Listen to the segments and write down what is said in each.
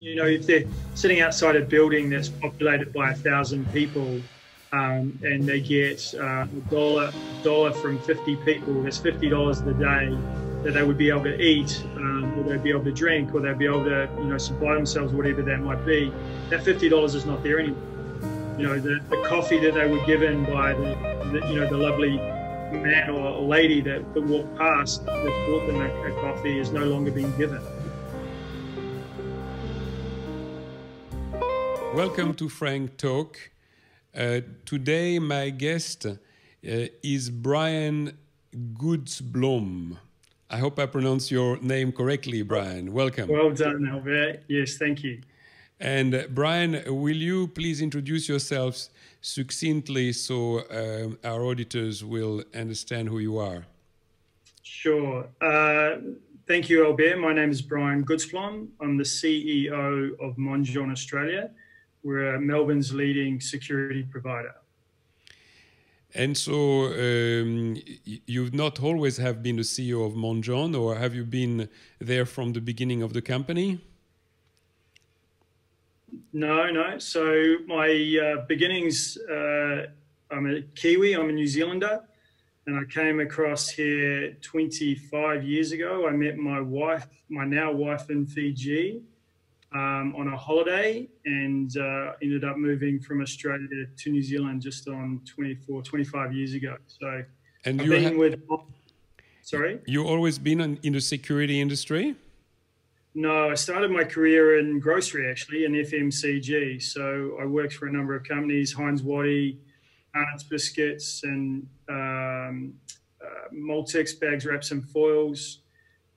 You know, if they're sitting outside a building that's populated by 1,000 people, and they get a dollar from 50 people, that's $50 a day that they would be able to eat, or they'd be able to drink, or they'd be able to, supply themselves, whatever that might be. That $50 is not there anymore. The coffee that they were given by the lovely man or lady that walked past that brought them a coffee is no longer being given. Welcome to Frank Talk. Today my guest is Bryan Goudsblom. I hope I pronounce your name correctly, Bryan. Welcome. Well done, Albert. Yes, thank you. And Bryan, will you please introduce yourselves succinctly so our auditors will understand who you are? Sure. Thank you, Albert. My name is Bryan Goudsblom. I'm the CEO of Monjon, Australia. We're Melbourne's leading security provider. And so you've not always have been the CEO of Monjon, or have you been there from the beginning of the company? No. So my beginnings, I'm a Kiwi, I'm a New Zealander, and I came across here 25 years ago. I met my wife, my now wife in Fiji, on a holiday, and ended up moving from Australia to New Zealand just on 25 years ago. So and I've been with... Sorry? You always been in the security industry? No, I started my career in grocery, actually, in FMCG. So I worked for a number of companies, Heinz Waddy, Arnott's Biscuits, and Maltex bags, wraps and foils,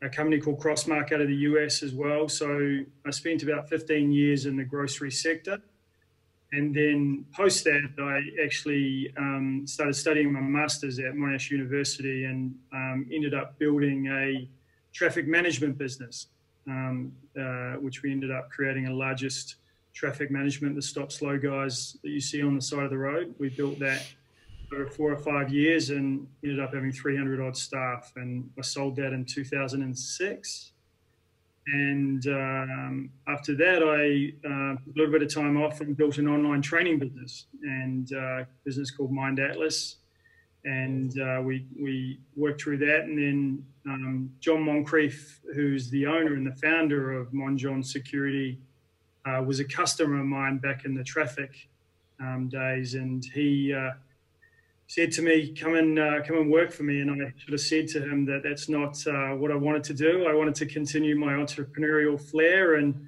a company called Crossmark out of the US as well. So I spent about 15 years in the grocery sector. And then post that, I actually started studying my master's at Monash University and ended up building a traffic management business, which we ended up creating the largest traffic management, the stop slow guys that you see on the side of the road. We built that for 4 or 5 years and ended up having 300 odd staff, and I sold that in 2006. And after that, I took a little bit of time off and built an online training business, and a business called Mind Atlas. And we worked through that. And then John Moncrief, who's the owner and the founder of Monjon Security, was a customer of mine back in the traffic days, and he said to me, come and work for me. And I sort of said to him that that's not what I wanted to do. I wanted to continue my entrepreneurial flair, and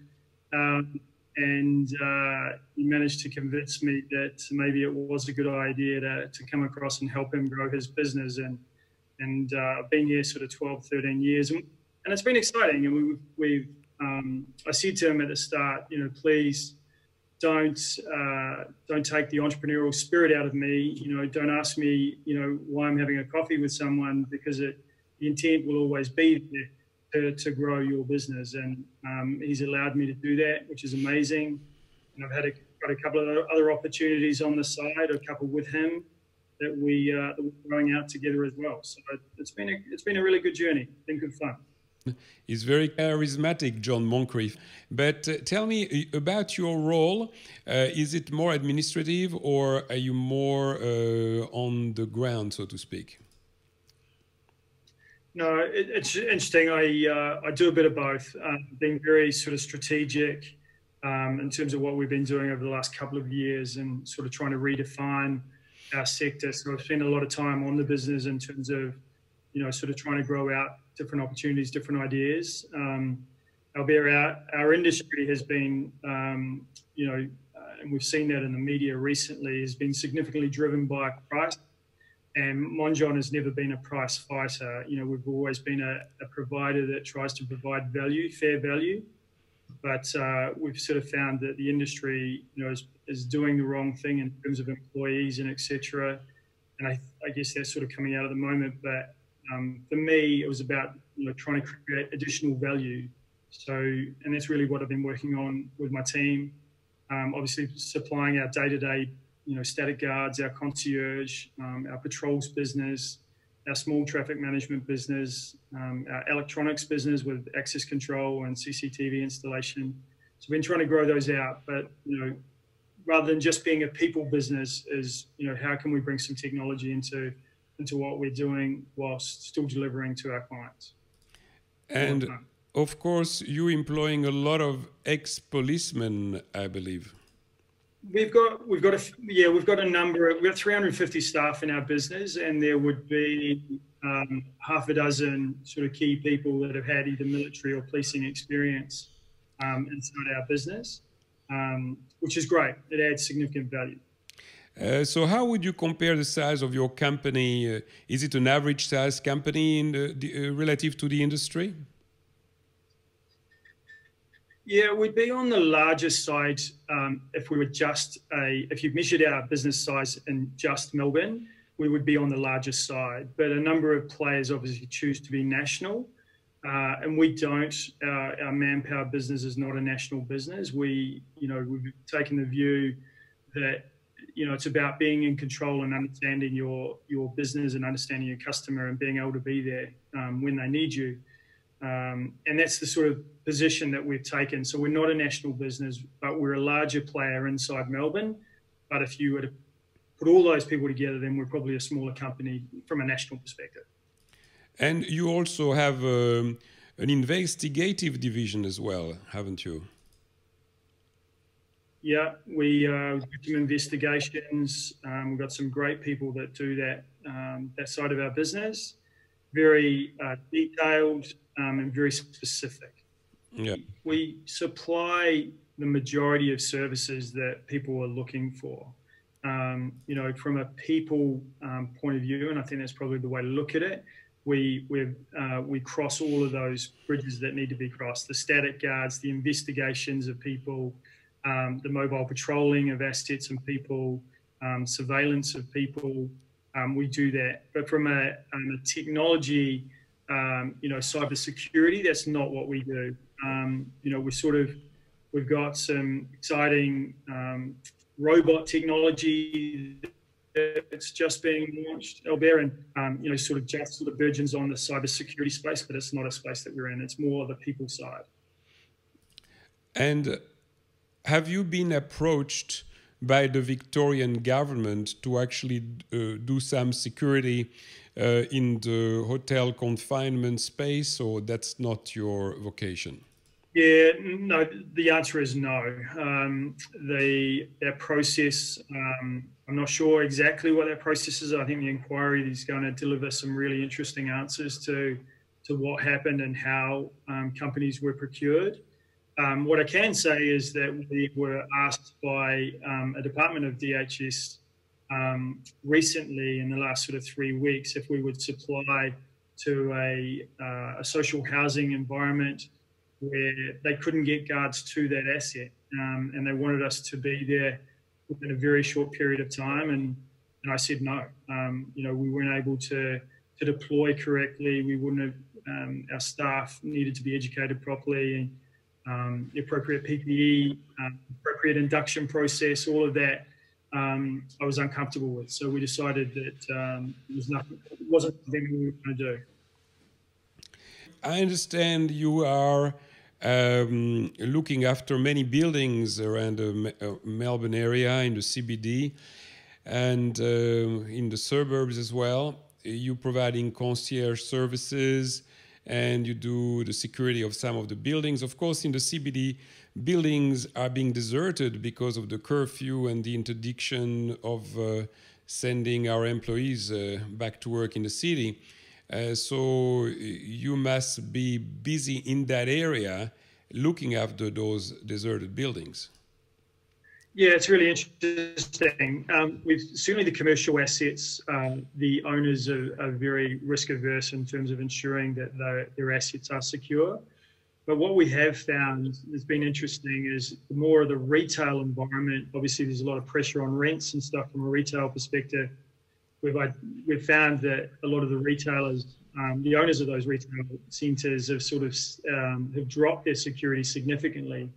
he managed to convince me that maybe it was a good idea to come across and help him grow his business. And I've been here sort of 12, 13 years, and it's been exciting. And I said to him at the start, please don't take the entrepreneurial spirit out of me. Don't ask me, why I'm having a coffee with someone, because the intent will always be there to grow your business. And he's allowed me to do that, which is amazing. And I've got a couple of other opportunities on the side, a couple with him that we're growing out together as well. So it's been a really good journey. It's been good fun. He's very charismatic, John Moncrief. But tell me about your role. Is it more administrative, or are you more on the ground, so to speak? No, it's interesting. I do a bit of both. Being very sort of strategic in terms of what we've been doing over the last couple of years, and sort of trying to redefine our sector. So I've spent a lot of time on the business in terms of, sort of trying to grow out different opportunities, different ideas. Our industry has been, and we've seen that in the media recently, has been significantly driven by price. And Monjon has never been a price fighter. We've always been a provider that tries to provide value, fair value. But we've sort of found that the industry, is doing the wrong thing in terms of employees and etc. And I guess that's sort of coming out at the moment. But for me, it was about trying to create additional value. So, and that's really what I've been working on with my team. Obviously, supplying our day-to-day, static guards, our concierge, our patrols business, our small traffic management business, our electronics business with access control and CCTV installation. So we've been trying to grow those out, but rather than just being a people business, is how can we bring some technology into what we're doing whilst still delivering to our clients. And of course, you employing a lot of ex-policemen, I believe. We've got a number of, we've got 350 staff in our business, and there would be half a dozen sort of key people that have had either military or policing experience inside our business, which is great. It adds significant value. So how would you compare the size of your company? Is it an average size company in relative to the industry? Yeah, we'd be on the larger side if we were if you measured our business size in just Melbourne, we would be on the larger side. But a number of players obviously choose to be national, and we don't. Our manpower business is not a national business. We've taken the view that it's about being in control and understanding your business and understanding your customer and being able to be there when they need you. And that's the sort of position that we've taken. So we're not a national business, but we're a larger player inside Melbourne. But if you were to put all those people together, then we're probably a smaller company from a national perspective. And you also have an investigative division as well, haven't you? Yeah, we do some investigations. We've got some great people that do that side of our business. Very detailed and very specific. Yeah. We supply the majority of services that people are looking for. From a people point of view, and I think that's probably the way to look at it. We cross all of those bridges that need to be crossed: the static guards, the investigations of people, the mobile patrolling of assets and people, surveillance of people. We do that, but from a technology, cyber security, that's not what we do. We've got some exciting robot technology that's just being launched, Albert, and just burgeons on the cyber security space, but it's not a space that we're in. It's more the people side. And have you been approached by the Victorian government to actually do some security in the hotel confinement space, or that's not your vocation? Yeah, no, the answer is no. That process, I'm not sure exactly what that process is. I think the inquiry is going to deliver some really interesting answers to what happened and how companies were procured. What I can say is that we were asked by a department of DHS recently, in the last sort of 3 weeks, if we would supply to a social housing environment where they couldn't get guards to that asset, and they wanted us to be there within a very short period of time, and I said no. We weren't able to deploy correctly. We wouldn't have. Our staff needed to be educated properly. The appropriate PPE, appropriate induction process, all of that, I was uncomfortable with. So we decided that it wasn't something we were going to do. I understand you are looking after many buildings around the Melbourne area, in the CBD, and in the suburbs as well. You're providing concierge services, and you do the security of some of the buildings. Of course, in the CBD, buildings are being deserted because of the curfew and the interdiction of sending our employees back to work in the city. So you must be busy in that area looking after those deserted buildings. Yeah, it's really interesting. Certainly the commercial assets, the owners are very risk averse in terms of ensuring that their assets are secure. But what we have found has been interesting is more of the retail environment. Obviously, there's a lot of pressure on rents and stuff from a retail perspective. We've found that a lot of the retailers, the owners of those retail centres, have have dropped their security significantly.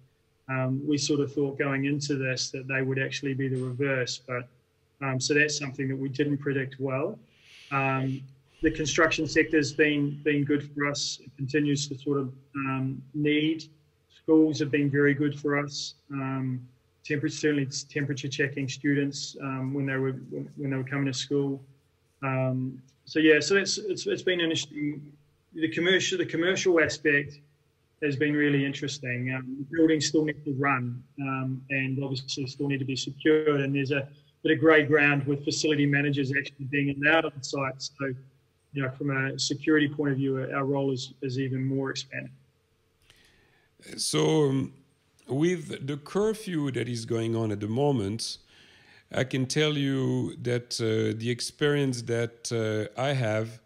We sort of thought going into this that they would actually be the reverse, but so that's something that we didn't predict well. The construction sector has been good for us. It continues to sort of need schools have been very good for us. Certainly temperature checking students when they were coming to school. So it's been interesting. The commercial aspect has been really interesting. Buildings still need to run, and obviously still need to be secured. And there's a bit of grey ground with facility managers actually being allowed on site. So, from a security point of view, our role is even more expanded. So, with the curfew that is going on at the moment, I can tell you that the experience that I have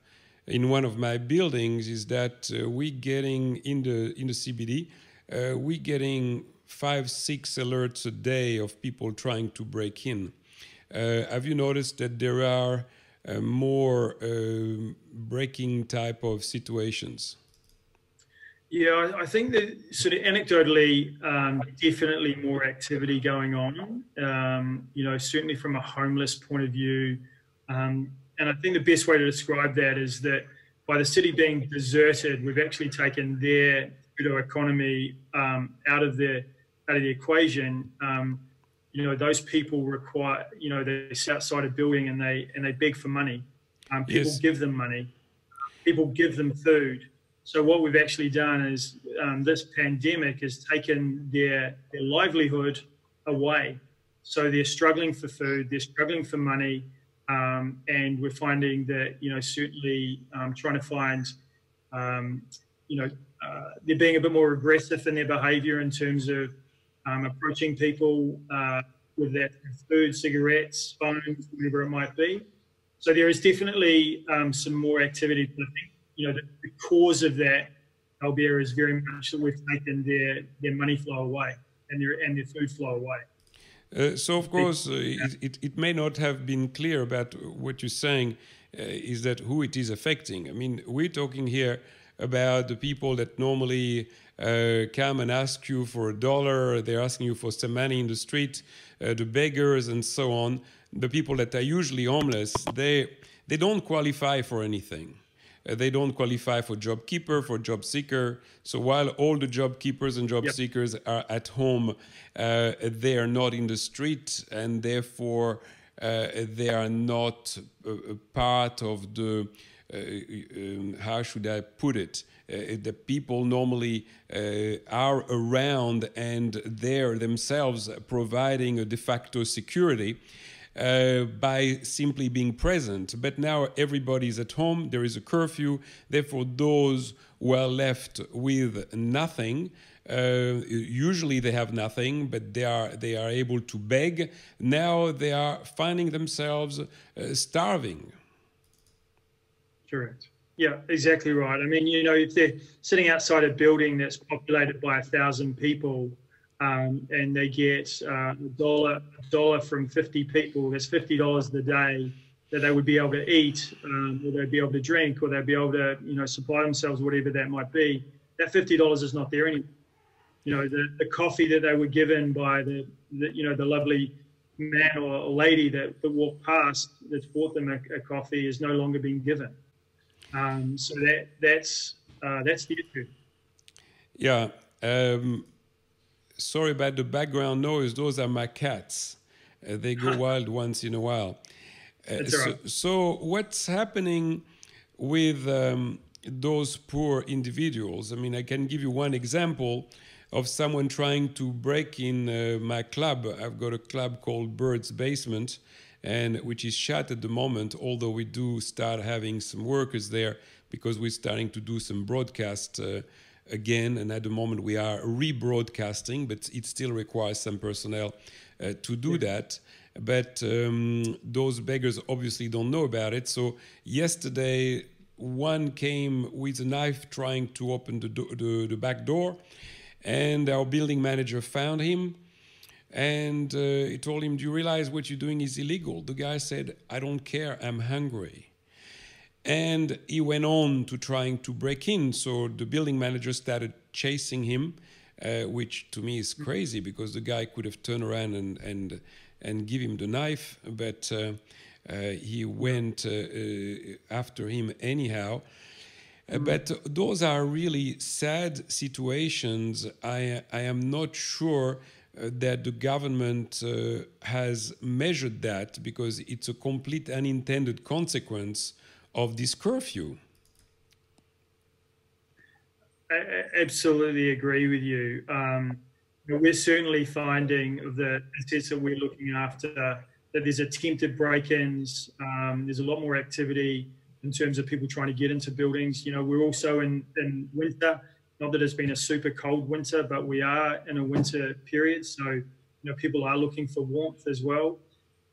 in one of my buildings is that we getting in the CBD, we getting 5-6 alerts a day of people trying to break in. Have you noticed that there are more breaking type of situations? Yeah, I think that sort of anecdotally, definitely more activity going on. Certainly from a homeless point of view, and I think the best way to describe that is that by the city being deserted, we've actually taken their pseudo economy out of the equation. Those people require, they sit outside a building and they beg for money. People give them money. People give them food. So what we've actually done is this pandemic has taken their livelihood away. So they're struggling for food, they're struggling for money, and we're finding that, certainly trying to find, they're being a bit more aggressive in their behaviour in terms of approaching people with that food, cigarettes, phones, whatever it might be. So there is definitely some more activity. But I think, the cause of that, Albert, is very much that we've taken their money flow away and their food flow away. So, of course, it may not have been clear about what you're saying, is that who it is affecting. I mean, we're talking here about the people that normally come and ask you for $1, they're asking you for some money in the street, the beggars and so on. The people that are usually homeless, they don't qualify for anything. They don't qualify for job keeper, for job seeker. So while all the job keepers and job seekers are at home, they are not in the street, and therefore they are not a part of the, how should I put it? The people normally are around and they're themselves providing a de facto security. By simply being present. But now everybody's at home, there is a curfew, therefore those who are left with nothing, usually they have nothing, but they are able to beg. Now they are finding themselves starving. Correct. Yeah, exactly right. I mean, if they're sitting outside a building that's populated by 1,000 people, and they get $1 from 50 people, that's $50 a day that they would be able to eat, or they'd be able to drink, or they'd be able to, supply themselves, whatever that might be. That $50 is not there anymore. The coffee that they were given by the lovely man or lady that walked past that bought them a coffee is no longer being given. So that's the issue. Yeah. Sorry about the background noise. Those are my cats. They go wild once in a while. So what's happening with those poor individuals? I mean, I can give you one example of someone trying to break in my club. I've got a club called Bird's Basement, and which is shut at the moment, although we do start having some workers there because we're starting to do some broadcast again, and at the moment we are rebroadcasting, but it still requires some personnel to do that. But those beggars obviously don't know about it. So yesterday, one came with a knife trying to open the back door, and our building manager found him, and he told him, "Do you realize what you're doing is illegal?" The guy said, "I don't care, I'm hungry." And he went on to trying to break in. So the building manager started chasing him, which to me is crazy because the guy could have turned around and give him the knife, but he went after him anyhow. But those are really sad situations. I am not sure that the government has measured that, because it's a complete unintended consequence of this curfew. I absolutely agree with you. We're certainly finding of the assets that we're looking after that there's attempted break-ins. There's a lot more activity in terms of people trying to get into buildings. We're also in winter. Not that it's been a super cold winter, but we are in a winter period. So, people are looking for warmth as well.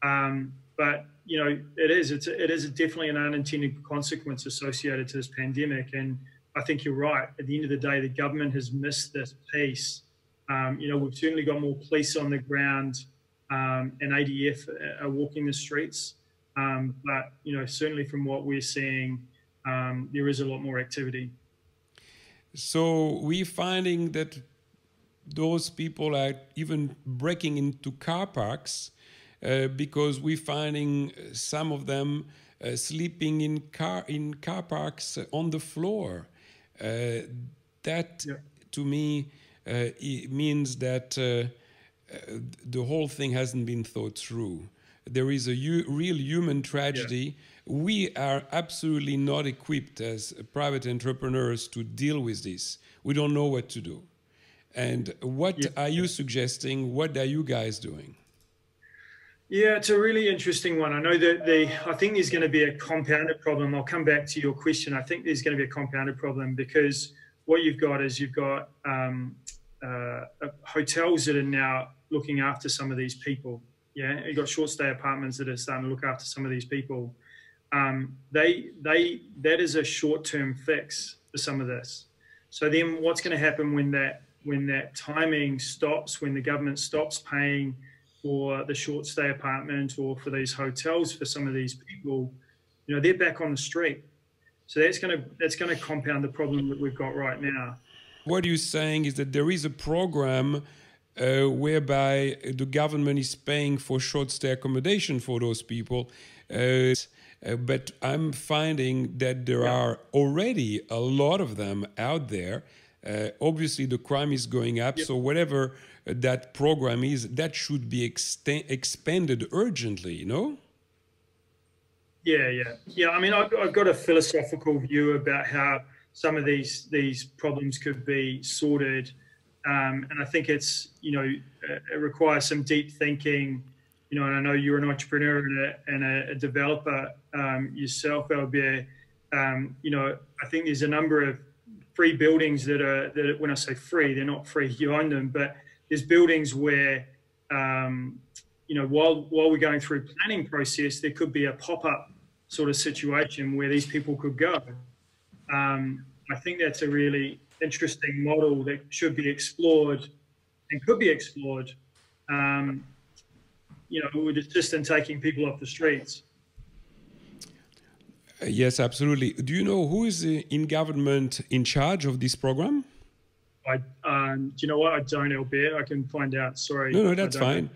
But it is definitely an unintended consequence associated to this pandemic. And I think you're right. At the end of the day, the government has missed this piece. We've certainly got more police on the ground, and ADF are walking the streets. But certainly from what we're seeing, there is a lot more activity. So we're finding that those people are even breaking into car parks, because we're finding some of them sleeping in car parks on the floor. That to me it means that the whole thing hasn't been thought through. There is a real human tragedy. We are absolutely not equipped as private entrepreneurs to deal with this. We don't know what to do. And what are you suggesting? What are you guys doing? Yeah, it's a really interesting one. I know that I think there's going to be a compounded problem. I'll come back to your question. I think there's going to be a compounded problem, because what you've got is hotels that are now looking after some of these people. Yeah, you've got short stay apartments that are starting to look after some of these people. That is a short-term fix for some of this. So then what's going to happen when that timing stops, when the government stops paying for the short stay apartment or for these hotels for some of these people, they're back on the street. So that's going to compound the problem that we've got right now. What you're saying is that there is a program whereby the government is paying for short stay accommodation for those people. But I'm finding that there are already a lot of them out there. Obviously, the crime is going up. So whatever that program is, that should be expanded urgently, Yeah. I mean, I've got a philosophical view about how some of these problems could be sorted. And I think it requires some deep thinking. And I know you're an entrepreneur and a developer yourself, Albert. I think there's a number of free buildings that when I say free, they're not free, you own them, but there's buildings where, while we're going through planning process, there could be a pop-up sort of situation where these people could go. I think that's a really interesting model that should be explored and could be explored. With just in taking people off the streets. Yes, absolutely. Do you know who is in government in charge of this program? Do you know what? I don't, Albert. I can find out. Sorry. No, that's fine.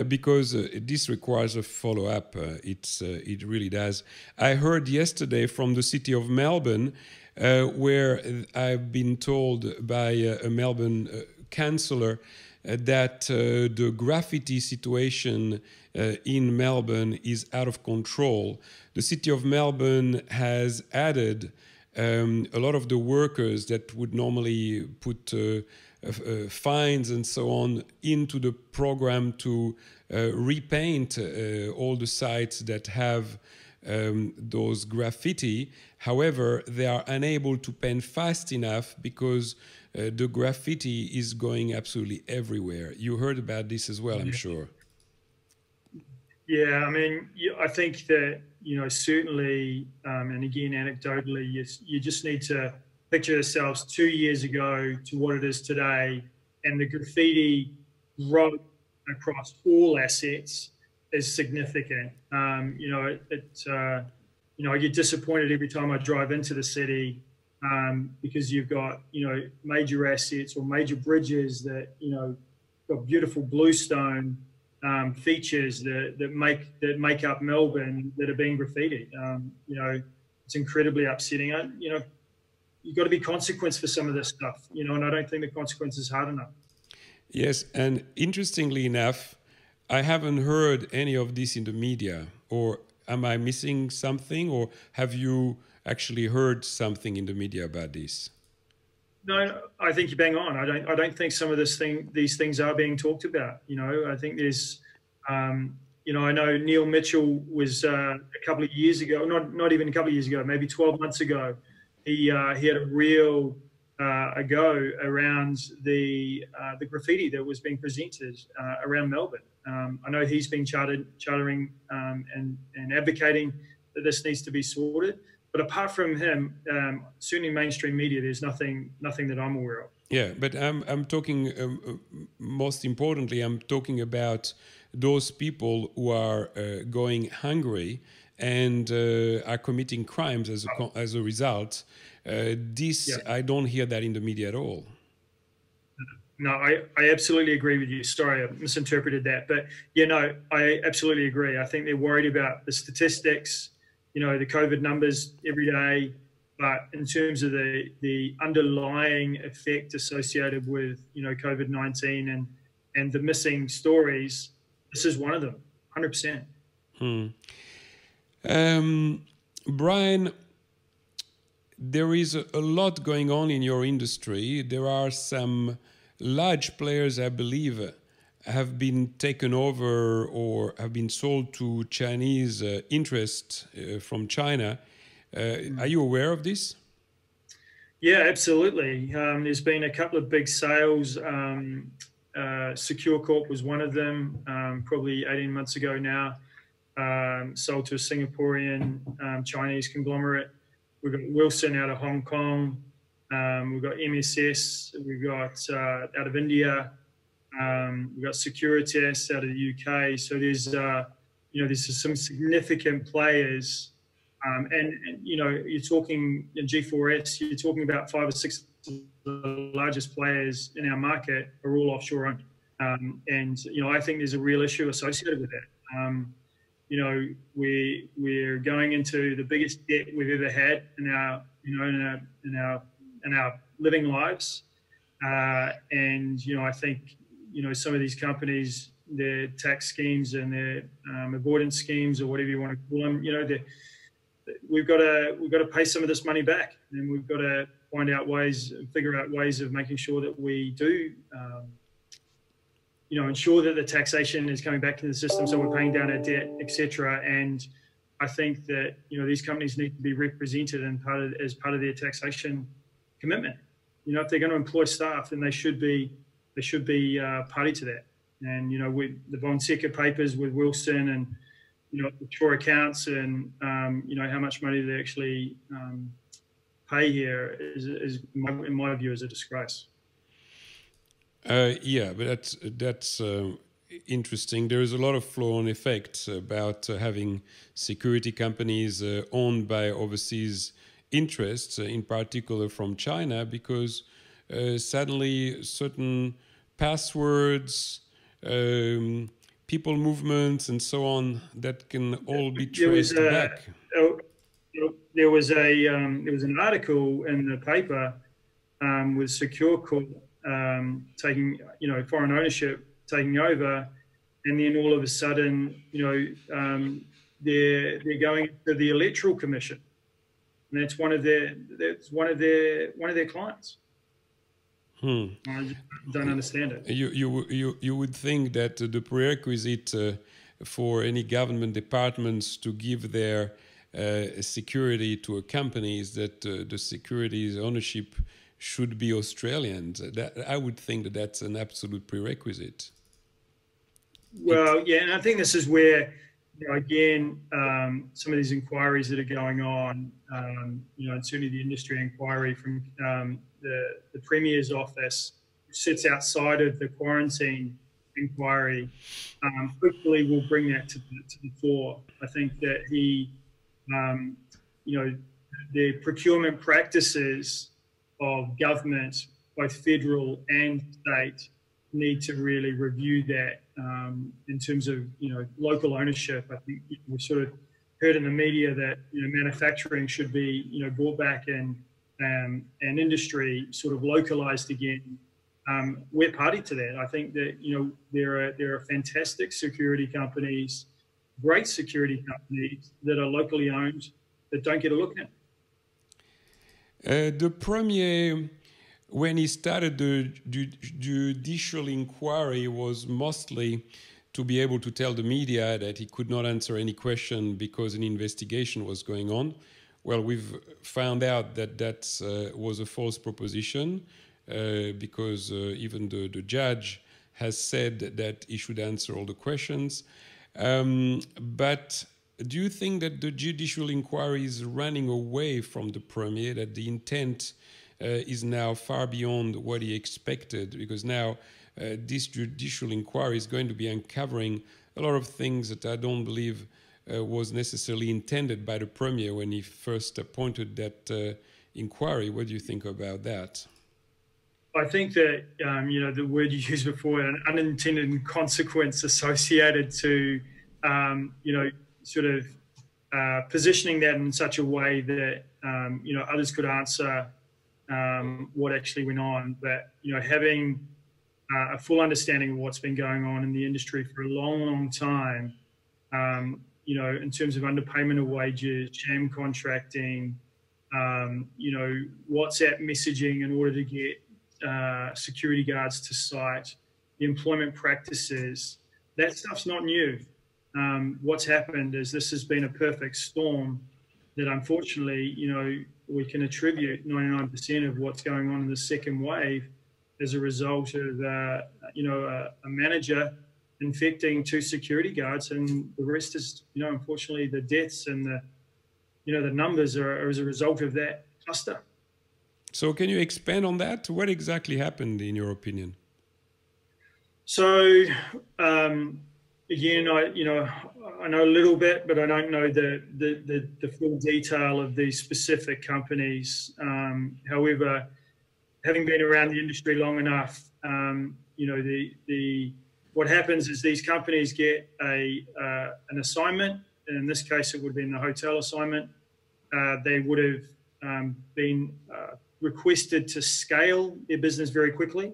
Because this requires a follow-up. It really does. I heard yesterday from the city of Melbourne, where I've been told by a Melbourne councillor that the graffiti situation in Melbourne is out of control. The city of Melbourne has added a lot of the workers that would normally put fines and so on into the program to repaint all the sites that have those graffiti. However, they are unable to paint fast enough because the graffiti is going absolutely everywhere. You heard about this as well, I'm sure. Yeah, I mean, I think that, certainly, and again, anecdotally, you just need to picture yourselves 2 years ago to what it is today, and the graffiti growth across all assets is significant. I get disappointed every time I drive into the city because you've got, major assets or major bridges that, got beautiful bluestone features that make up Melbourne that are being graffitied. It's incredibly upsetting. you've got to be consequence for some of this stuff, you know, and I don't think the consequence is hard enough. Yes, and interestingly enough, I haven't heard any of this in the media. Or am I missing something? Or have you actually heard something in the media about this? No, I think you bang on. I don't think some of these things are being talked about. You know, I think there's, you know, I know Neil Mitchell was a couple of years ago, not even a couple of years ago, maybe 12 months ago. He had a real a go around the graffiti that was being presented around Melbourne. I know he's been chartering and advocating that this needs to be sorted. But apart from him, certainly mainstream media, there's nothing that I'm aware of. Yeah, but I'm talking most importantly, I'm talking about those people who are going hungry and are committing crimes as a result. I don't hear that in the media at all. No, I absolutely agree with you. Sorry, I misinterpreted that. But yeah, no, I absolutely agree. I think they're worried about the statistics, you know, the COVID numbers every day, but in terms of the underlying effect associated with, you know, COVID-19 and the missing stories, this is one of them, 100%. Bryan, there is a lot going on in your industry. There are some large players, I believe, have been taken over or have been sold to Chinese interests from China. Are you aware of this? Yeah, absolutely. There's been a couple of big sales. Secure Corp was one of them, probably 18 months ago now, sold to a Singaporean Chinese conglomerate. We've got Wilson out of Hong Kong. We've got MSS. We've got out of India. We've got Securitas out of the UK. So there's, you know, there's some significant players. And, you know, you're talking in G4S, you're talking about 5 or 6 of the largest players in our market are all offshore owned. And, you know, I think there's a real issue associated with that. You know, we're going into the biggest debt we've ever had in our, you know, in our living lives. And, you know, I think, you know, some of these companies, their tax schemes and their avoidance schemes or whatever you want to call them, you know, we've got to pay some of this money back, and we've got to figure out ways of making sure that we do, you know, ensure that the taxation is coming back to the system, so we're paying down our debt, etc. And I think that, you know, these companies need to be represented as part of their taxation commitment. You know, if they're going to employ staff, then they should be party to that. And, you know, with the Fonseca papers with Wilson and, you know, offshore accounts and, you know, how much money they actually pay here is in my view, is a disgrace. Yeah, but that's interesting. There is a lot of flow-on effects about having security companies owned by overseas interests, in particular from China, because suddenly certain passwords, people movements, and so on, that can all be traced back. There was an article in the paper with Secure Corp taking, you know, foreign ownership taking over, and then all of a sudden, you know, they're going to the Electoral Commission, and that's one of their clients. I just don't understand it. You would think that the prerequisite for any government departments to give their security to a company is that the securities ownership should be Australian. I would think that that's an absolute prerequisite. Well, yeah, and I think this is where, you know, again, some of these inquiries that are going on, you know, and certainly the industry inquiry from the Premier's office, which sits outside of the quarantine inquiry, hopefully will bring that to the fore. I think that you know, the procurement practices of government, both federal and state, need to really review that in terms of, you know, local ownership. I think we sort of heard in the media that, you know, manufacturing should be, you know, brought back in and industry sort of localized again, we're party to that. I think that, you know, there are fantastic security companies, great security companies that are locally owned that don't get a look at. The Premier, when he started the judicial inquiry, was mostly to be able to tell the media that he could not answer any question because an investigation was going on. Well, we've found out that that was a false proposition because even the judge has said that he should answer all the questions. But do you think that the judicial inquiry is running away from the Premier, that the intent is now far beyond what he expected? Because now this judicial inquiry is going to be uncovering a lot of things that I don't believe was necessarily intended by the Premier when he first appointed that inquiry. What do you think about that? I think that, you know, the word you used before, an unintended consequence associated to, you know, sort of positioning that in such a way that, you know, others could answer what actually went on. But, you know, having a full understanding of what's been going on in the industry for a long, long time, you know, in terms of underpayment of wages, sham contracting, you know, WhatsApp messaging in order to get security guards to site, the employment practices, that stuff's not new. What's happened is this has been a perfect storm that unfortunately, you know, we can attribute 99% of what's going on in the second wave as a result of, you know, a manager infecting 2 security guards, and the rest is, you know, unfortunately the deaths and the, you know, the numbers are as a result of that cluster. So can you expand on that? What exactly happened in your opinion? So, again, I know a little bit, but I don't know the full detail of these specific companies. However, having been around the industry long enough, you know, what happens is these companies get an assignment. And in this case, it would have been the hotel assignment. They would have been requested to scale their business very quickly.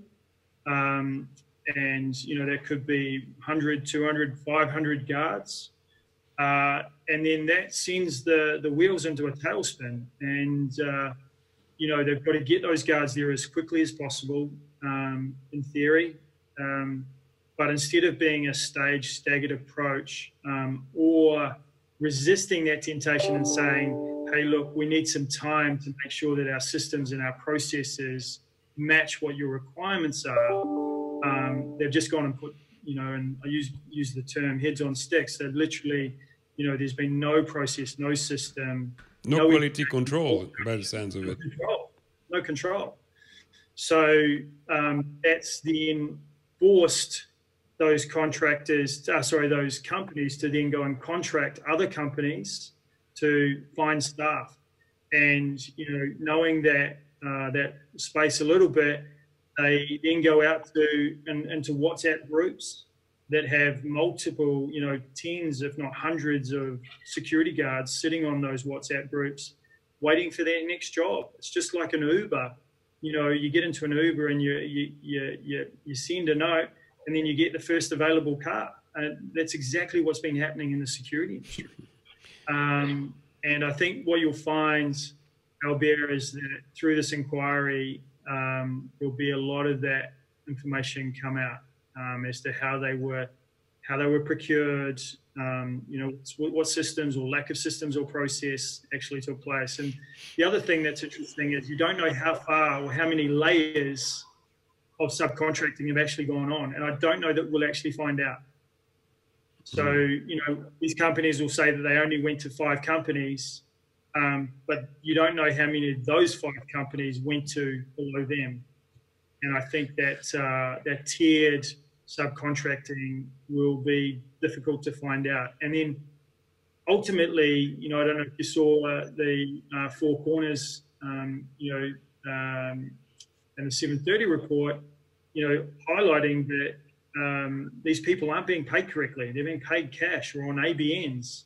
And, you know, that could be 100, 200, 500 guards. And then that sends the wheels into a tailspin. And, you know, they've got to get those guards there as quickly as possible, in theory. But instead of being a staggered approach, or resisting that temptation and saying, hey, look, we need some time to make sure that our systems and our processes match what your requirements are. They've just gone and put, you know, and I use the term heads on sticks. They've literally, you know, there's been no process, no system. No quality control, by the sounds of it. No control. So that's then forced those those companies to then go and contract other companies to find staff. And, you know, knowing that that space a little bit, they then go out into WhatsApp groups that have multiple, you know, tens, if not hundreds of security guards sitting on those WhatsApp groups, waiting for their next job. It's just like an Uber. You know, you get into an Uber and you send a note, and then you get the first available car. And that's exactly what's been happening in the security industry. And I think what you'll find, Albert, is that through this inquiry, there'll be a lot of that information come out as to how they were procured, you know, what systems or lack of systems or process actually took place. And the other thing that's interesting is you don't know how far or how many layers of subcontracting have actually gone on. And I don't know that we'll actually find out. So, you know, these companies will say that they only went to 5 companies, but you don't know how many of those 5 companies went to below them. And I think that that tiered subcontracting will be difficult to find out. And then ultimately, you know, I don't know if you saw the 4 Corners, you know, and the 730 report, you know, highlighting that these people aren't being paid correctly. They're being paid cash or on ABNs.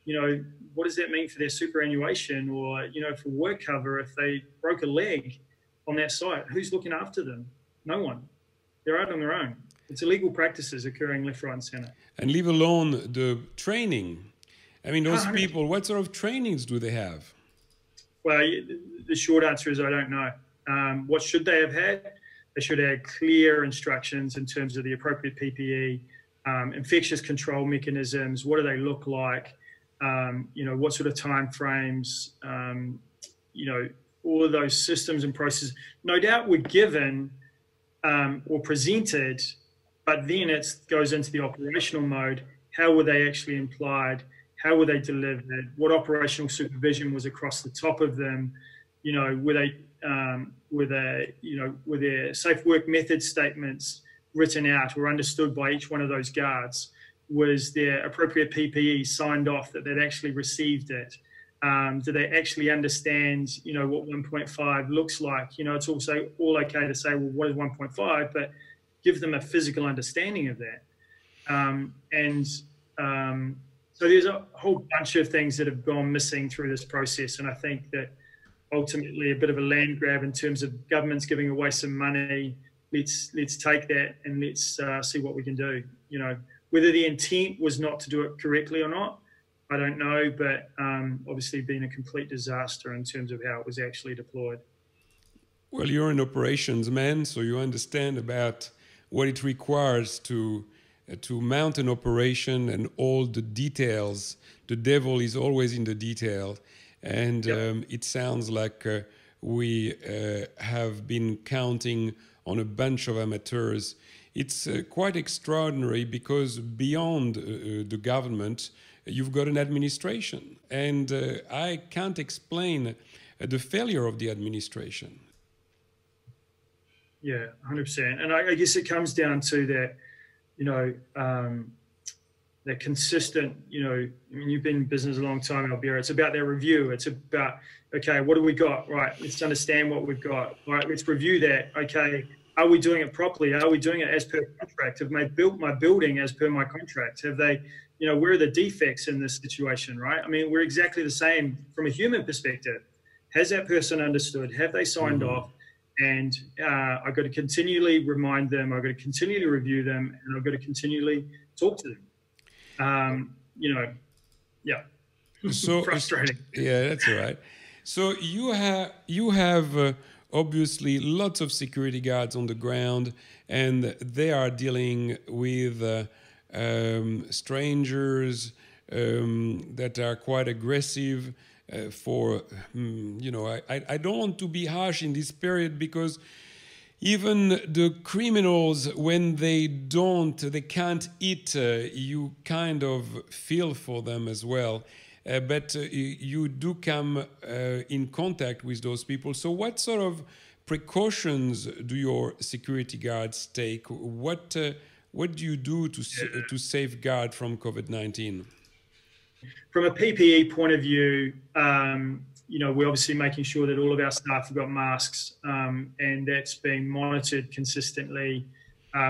what does that mean for their superannuation, or, for work cover if they broke a leg on that site? Who's looking after them? No one. They're out on their own. It's illegal practices occurring left, right, and centre. And leave alone the training. I mean, those 100%. people, what sort of trainings do they have? Well, the short answer is I don't know. What should they have had? They should have had clear instructions in terms of the appropriate PPE, infectious control mechanisms. What do they look like? What sort of time frames? All of those systems and processes, no doubt, were given or presented, but then it goes into the operational mode. How were they actually implied? How were they delivered? What operational supervision was across the top of them? Were their safe work method statements written out or understood by each one of those guards? Was their appropriate PPE signed off that they'd actually received it? Do they actually understand, what 1.5 looks like? It's also all okay to say, well, what is 1.5? But give them a physical understanding of that. So there's a whole bunch of things that have gone missing through this process. And I think that ultimately a bit of a land grab in terms of governments giving away some money. Let's take that and let's see what we can do. Whether the intent was not to do it correctly or not, I don't know, but obviously been a complete disaster in terms of how it was actually deployed. Well, you're an operations man, so you understand about what it requires to mount an operation and all the details. The devil is always in the detail. And it sounds like we have been counting on a bunch of amateurs. It's quite extraordinary because beyond the government, you've got an administration. And I can't explain the failure of the administration. Yeah, 100%. And I guess it comes down to that, that consistent, you've been in business a long time, Albira. It's about their review. It's about, okay, what do we got? Right, let's understand what we've got. All right, let's review that. Okay, are we doing it properly? Are we doing it as per contract? Have they built my building as per my contract? Have they, where are the defects in this situation, right? I mean, we're exactly the same from a human perspective. Has that person understood? Have they signed off? And I've got to continually remind them, I've got to continually review them, and I've got to continually talk to them. So frustrating. Yeah, that's all right. So you have obviously lots of security guards on the ground, and they are dealing with strangers that are quite aggressive. I don't want to be harsh in this period because even the criminals, when they can't eat, you kind of feel for them as well. But you do come in contact with those people. So what sort of precautions do your security guards take? What do you do to safeguard from COVID-19? From a PPE point of view, we're obviously making sure that all of our staff have got masks, and that's being monitored consistently.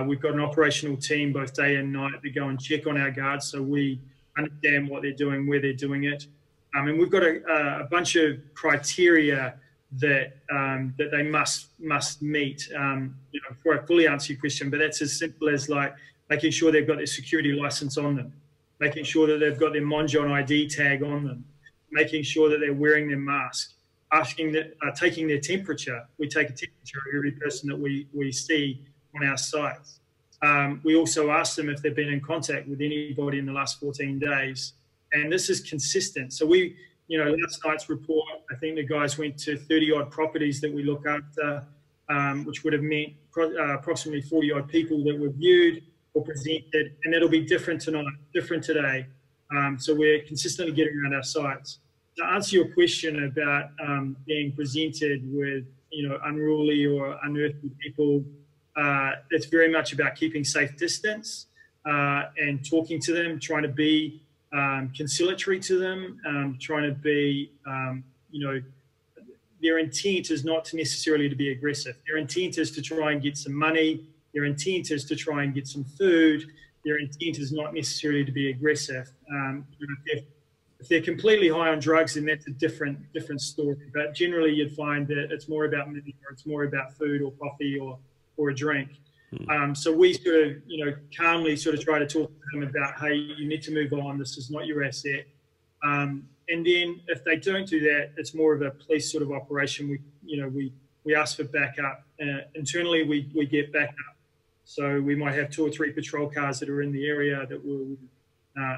We've got an operational team both day and night that go and check on our guards, so we understand what they're doing, where they're doing it. And we've got a bunch of criteria that they must meet. Before I fully answer your question, but that's as simple as like making sure they've got their security license on them, making sure that they've got their Monjon ID tag on them, making sure that they're wearing their mask, taking their temperature. We take a temperature of every person that we see on our sites. We also ask them if they've been in contact with anybody in the last 14 days. And this is consistent. So last night's report, I think the guys went to 30-odd properties that we look after, which would have meant approximately 40-odd people that were viewed or presented, and it'll be different tonight, different today. So we're consistently getting around our sites. To answer your question about being presented with, unruly or unearthly people, it's very much about keeping safe distance and talking to them, trying to be conciliatory to them, trying to be, their intent is not necessarily to be aggressive. Their intent is to try and get some money. Their intent is to try and get some food. Their intent is not necessarily to be aggressive. If they're completely high on drugs, then that's a different story. But generally, you'd find that it's more about money, or it's more about food or coffee or a drink. So we sort of, calmly sort of try to talk to them about, hey, you need to move on. This is not your asset. And then if they don't do that, it's more of a police sort of operation. We ask for backup. Internally, we get backup. So we might have 2 or 3 patrol cars that are in the area that will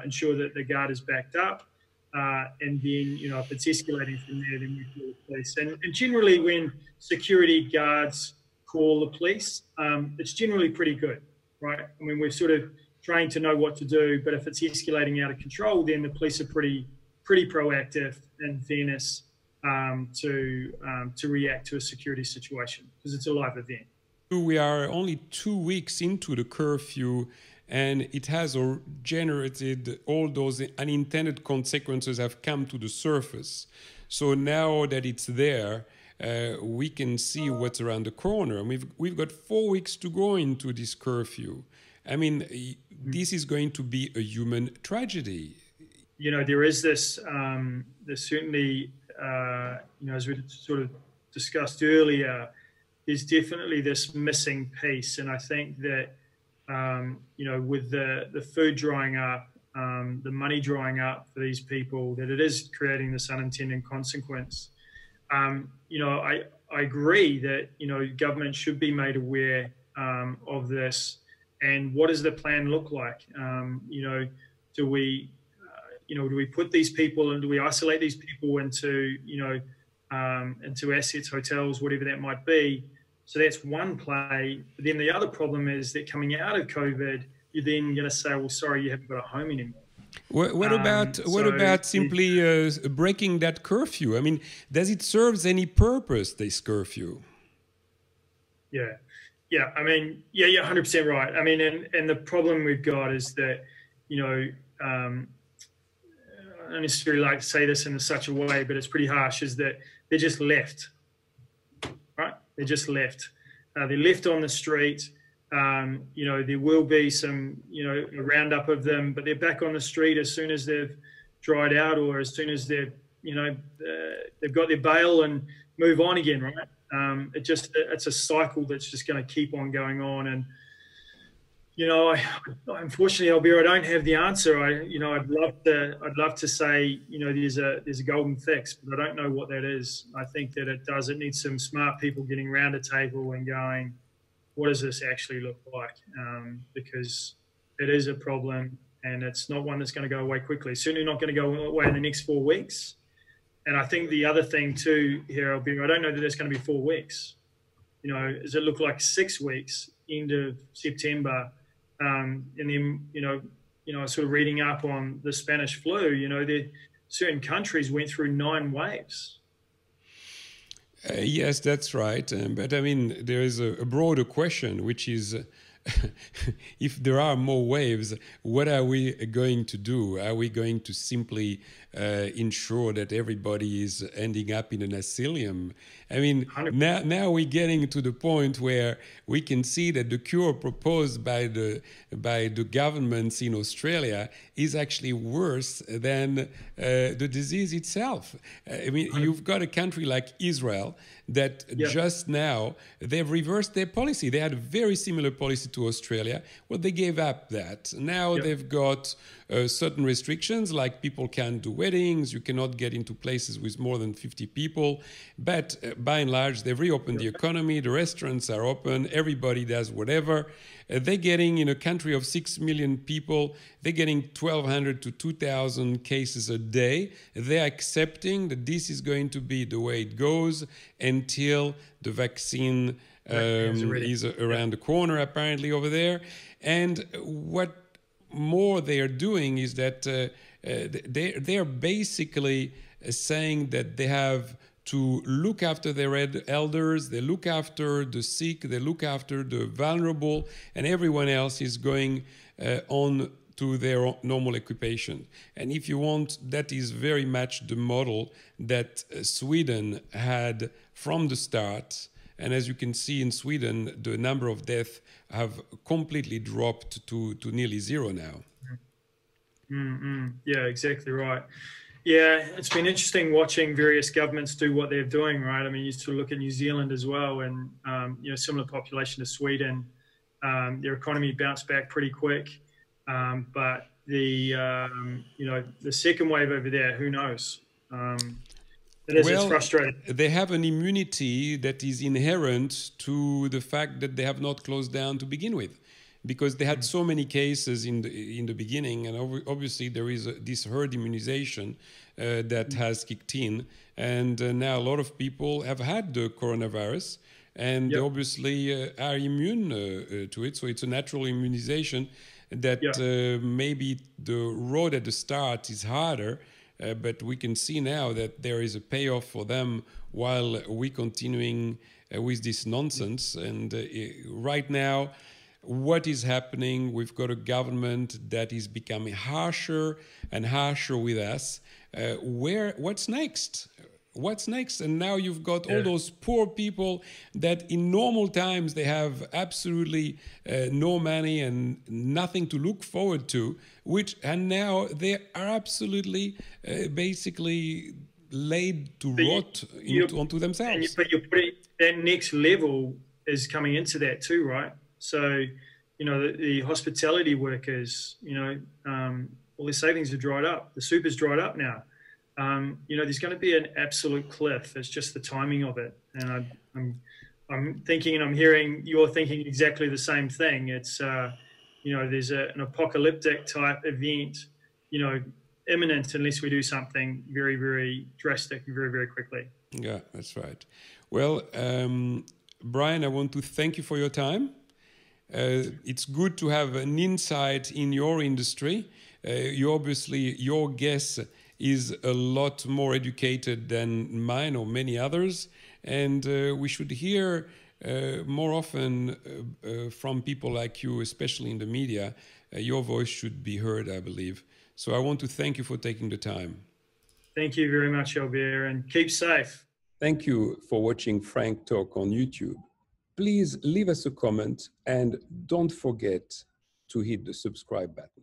ensure that the guard is backed up. And then, if it's escalating from there, then we call the police. And generally, when security guards call the police, it's generally pretty good, right? I mean, we're sort of trained to know what to do, but if it's escalating out of control, then the police are pretty proactive in fairness to react to a security situation, because it's a live event. We are only 2 weeks into the curfew, and it has generated all those unintended consequences have come to the surface. So now that it's there, we can see what's around the corner. And we've got 4 weeks to go into this curfew. I mean, this is going to be a human tragedy. There is this, there's certainly, as we sort of discussed earlier, there's definitely this missing piece. And I think that, with the food drying up, the money drying up for these people, that it is creating this unintended consequence. I agree that, government should be made aware of this. And what does the plan look like? Do we put these people, and do we isolate these people into assets, hotels, whatever that might be? So that's one play. But then the other problem is that coming out of COVID, you're then going to say, well, sorry, you haven't got a home anymore. What about simply breaking that curfew? I mean, does it serve any purpose, this curfew? Yeah. I mean, you're 100% right. I mean, and the problem we've got is that, I don't necessarily like to say this in such a way, but it's pretty harsh, is that they're just left, right? They're just left. They're left on the street. There will be some, a roundup of them, but they're back on the street as soon as they've dried out, or as soon as they've got their bail and move on again, right? It's a cycle that's just going to keep on going on. And, unfortunately, Albert, I don't have the answer. I'd love to say, there's a golden fix, but I don't know what that is. I think that it needs some smart people getting around a table and going, what does this actually look like? Because it is a problem, and it's not one that's going to go away quickly. It's certainly not going to go away in the next 4 weeks. And I think the other thing too here, I don't know that it's going to be 4 weeks. Does it look like 6 weeks, end of September? And then, sort of reading up on the Spanish flu, certain countries went through 9 waves. Yes, that's right. But I mean, there is a broader question, which is, if there are more waves, what are we going to do? Are we going to simply ensure that everybody is ending up in an asylum? I mean, now we're getting to the point where we can see that the cure proposed by the governments in Australia is actually worse than the disease itself. I mean, you've got a country like Israel that just now, they've reversed their policy. They had a very similar policy to Australia. Well, they gave up that. Now they've got certain restrictions, like people can't do weddings, you cannot get into places with more than 50 people. But by and large, they've reopened the economy, the restaurants are open, everybody does whatever. They're getting, in a country of 6 million people, they're getting 1,200 to 2,000 cases a day. They're accepting that this is going to be the way it goes until the vaccine is around the corner, apparently, over there. And what more they are doing is that they're basically saying that they have to look after their elders, they look after the sick, they look after the vulnerable, and everyone else is going on to their normal occupation. And if you want, that is very much the model that Sweden had from the start. And as you can see in Sweden, the number of deaths have completely dropped to nearly zero now. Yeah, exactly right. Yeah, it's been interesting watching various governments do what they're doing, right? I mean, you used to look at New Zealand as well, and similar population to Sweden. Their economy bounced back pretty quick, but the second wave over there, who knows? It's Well, frustrating. they have an immunity that is inherent to the fact that they have not closed down to begin with, because they had so many cases in the beginning, and obviously there is this herd immunization that has kicked in, and now a lot of people have had the coronavirus, and they Yep. obviously are immune to it. So it's a natural immunization that maybe the road at the start is harder. But we can see now that there is a payoff for them while we continuing with this nonsense. And right now, what is happening? We've got a government that is becoming harsher and harsher with us. What's next? What's next? And now you've got all those poor people that in normal times they have absolutely no money and nothing to look forward to, and now they are absolutely basically laid to rot onto themselves. But you're putting that next level is coming into that too, right? So, the hospitality workers, all their savings are dried up. The super's dried up now. There's going to be an absolute cliff. It's just the timing of it. And I'm thinking, and I'm hearing you're thinking exactly the same thing. It's, there's an apocalyptic type event, imminent unless we do something very, very drastic, very, very quickly. Yeah, that's right. Well, Bryan, I want to thank you for your time. It's good to have an insight in your industry. Your guess is a lot more educated than mine or many others, and we should hear more often from people like you, especially in the media. Your voice should be heard, I believe. So I want to thank you for taking the time. Thank you very much, Albert, and keep safe. Thank you for watching Frank Talk on YouTube. Please leave us a comment and don't forget to hit the subscribe button.